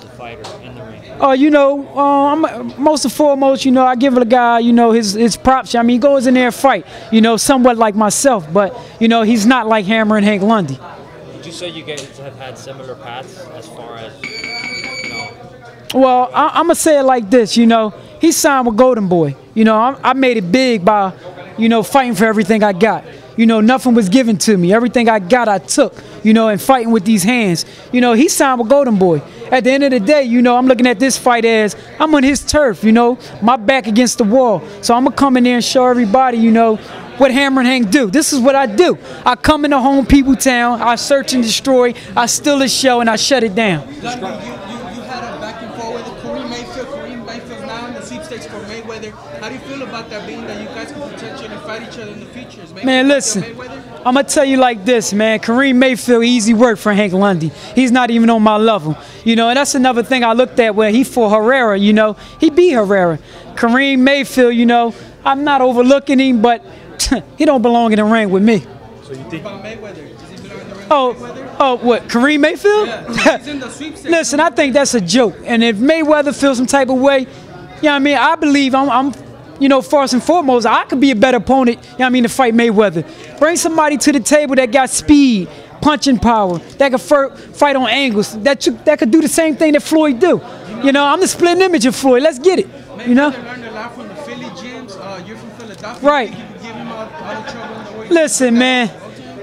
a fighter in the ring? Most and foremost, I give a guy, his props. I mean, he goes in there and fight, somewhat like myself, but, he's not like Hammer and Hank Lundy. Would you say you guys have had similar paths as far as, Well, I'm going to say it like this, he signed with Golden Boy. I made it big by, fighting for everything I got. Nothing was given to me. Everything I got, I took, and fighting with these hands. He signed with Golden Boy. At the end of the day, I'm looking at this fight as I'm on his turf, my back against the wall. So I'm going to come in there and show everybody, what Hammer and Hank do. This is what I do. I come into home people town, I search and destroy, I steal a show, and I shut it down. You had a back and forth with Kareem Mayfield. Kareem Mayfield's now in the sweepstakes for Mayweather. How do you feel about that, being that you guys can potentially fight each other in the future? Man, listen, I'm going to tell you like this, man. Kareem Mayfield, easy work for Hank Lundy. He's not even on my level. And that's another thing I looked at where he fought Herrera, he beat Herrera. Kareem Mayfield, I'm not overlooking him, but he don't belong in the ring with me. So you think about Mayweather? Does he belong in the ring with Mayweather? Oh, what, Kareem Mayfield? Yeah, he's in the sweepstakes. Listen, I think that's a joke. And if Mayweather feels some type of way, I believe I'm first and foremost, I could be a better opponent, to fight Mayweather. Bring somebody to the table that got speed, punching power, that could fight on angles, that could do the same thing that Floyd do. I'm the split image of Floyd. Let's get it. Mayweather learned a lot from the Philly gyms. You're from Philadelphia. Right. You could give him all the trouble in the way. Listen, man,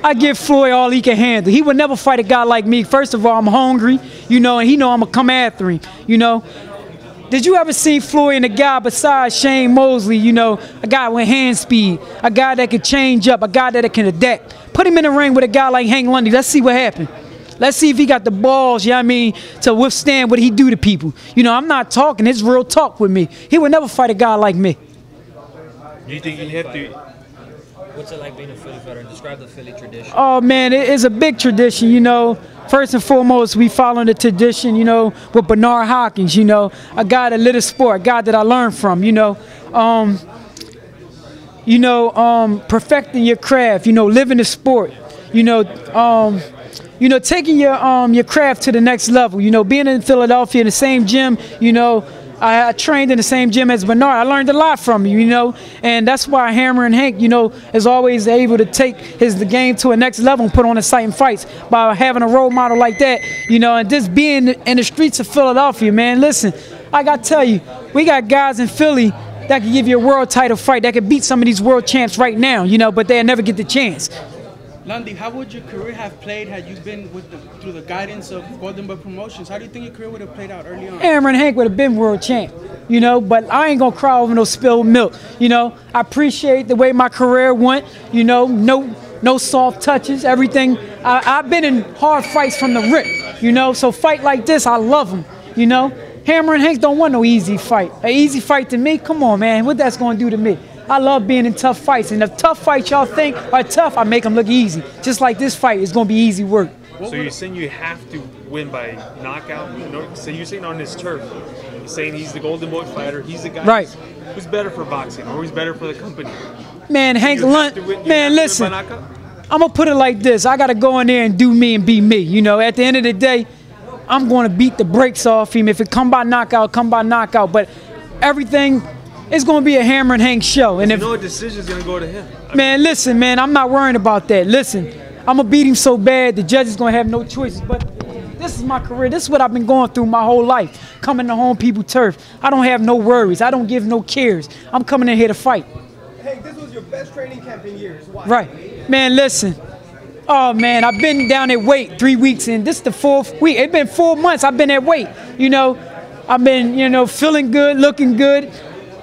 I give Floyd all he can handle. He would never fight a guy like me. First of all, I'm hungry, and he know I'm going to come after him, Did you ever see Floyd and a guy besides Shane Mosley, a guy with hand speed, a guy that can change up, a guy that can adapt? Put him in the ring with a guy like Hank Lundy. Let's see what happens. Let's see if he got the balls, to withstand what he do to people. I'm not talking. It's real talk with me. He would never fight a guy like me. Do you think you have to? What's it like being a Philly fighter? Describe the Philly tradition. Oh, man, it is a big tradition, First and foremost, we follow the tradition, with Bernard Hopkins, a guy that lit a sport, a guy that I learned from, perfecting your craft, living the sport, taking your craft to the next level, being in Philadelphia in the same gym, I trained in the same gym as Bernard. I learned a lot from him, and that's why Hammer and Hank, is always able to take the game to a next level and put on exciting fights by having a role model like that, and just being in the streets of Philadelphia, man. Listen, I got to tell you, we got guys in Philly that can give you a world title fight, that could beat some of these world champs right now, but they'll never get the chance. Lundy, how would your career have played had you been through the guidance of Golden Boy Promotions? How do you think your career would have played out early on? Hammer and Hank would have been world champ, but I ain't going to cry over no spilled milk, I appreciate the way my career went, no soft touches, everything. I've been in hard fights from the rip, so fight like this, I love them, Hammer and Hank don't want no easy fight. An easy fight to me, come on, man, what that's going to do to me? I love being in tough fights, and the tough fights y'all think are tough, I make them look easy. Just like this fight, it's going to be easy work. So you're saying you have to win by knockout? So you're saying on this turf, you're saying he's the Golden Boy fighter, he's the guy who's better for boxing, or who's better for the company? Man, Hank Lundy, man, listen, I'm going to put it like this. I got to go in there and do me and be me. At the end of the day, I'm going to beat the brakes off him. If it come by knockout, come by knockout. But everything... It's going to be a Hammer and Hank show. And if a decision's going to go to him. Man, listen, man, I'm not worrying about that. Listen, I'm going to beat him so bad, the judges going to have no choices. But this is my career. This is what I've been going through my whole life, coming to home people turf. I don't have no worries. I don't give no cares. I'm coming in here to fight. Hey, this was your best training camp in years. Why? Right. Man, listen. Oh, man, I've been down at weight 3 weeks, and this is the 4th week. It's been 4 months I've been at weight. I've been, feeling good, looking good.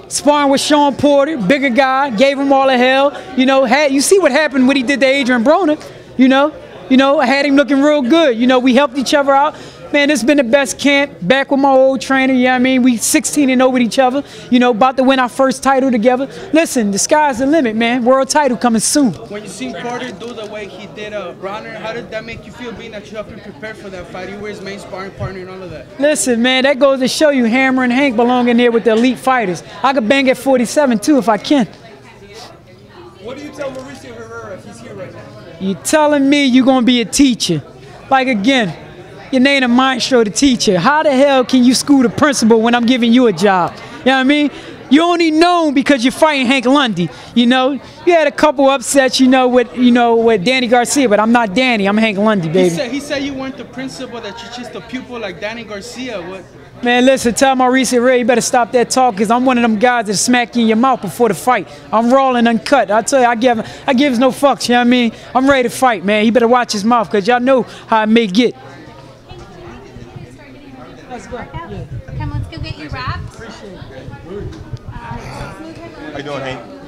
Sparring with Sean Porter, bigger guy, gave him all the hell. You see what happened when he did to Adrian Broner. I had him looking real good. We helped each other out. Man, this has been the best camp. Back with my old trainer, We 16-0 with each other. About to win our first title together. Listen, the sky's the limit, man. World title coming soon. When you seen Porter do the way he did Bronner, how did that make you feel, being that you helped him prepare for that fight? You were his main sparring partner and all of that. Listen, man, that goes to show you Hammer and Hank belong in there with the elite fighters. I could bang at 47 too if I can. What do you tell Mauricio Herrera if he's here right now? You telling me you're going to be a teacher. Like, again, Your name a maestro, the teacher. How the hell can you school the principal when I'm giving you a job? You know what I mean? You're only known because you're fighting Hank Lundy. You know, you had a couple upsets, with Danny Garcia, but I'm not Danny. I'm Hank Lundy, baby. He said you weren't the principal, that you're just a pupil like Danny Garcia. What? Man, listen, tell Maurice Ray, you better stop that talk, because I'm one of them guys that smack you in your mouth before the fight. I'm raw and uncut. I tell you, I gives no fucks, you know what I mean? I'm ready to fight, man. He better watch his mouth, because y'all know how I may get. Let's go. Yeah. Come, let's go get you wrapped. How you doing, Hank?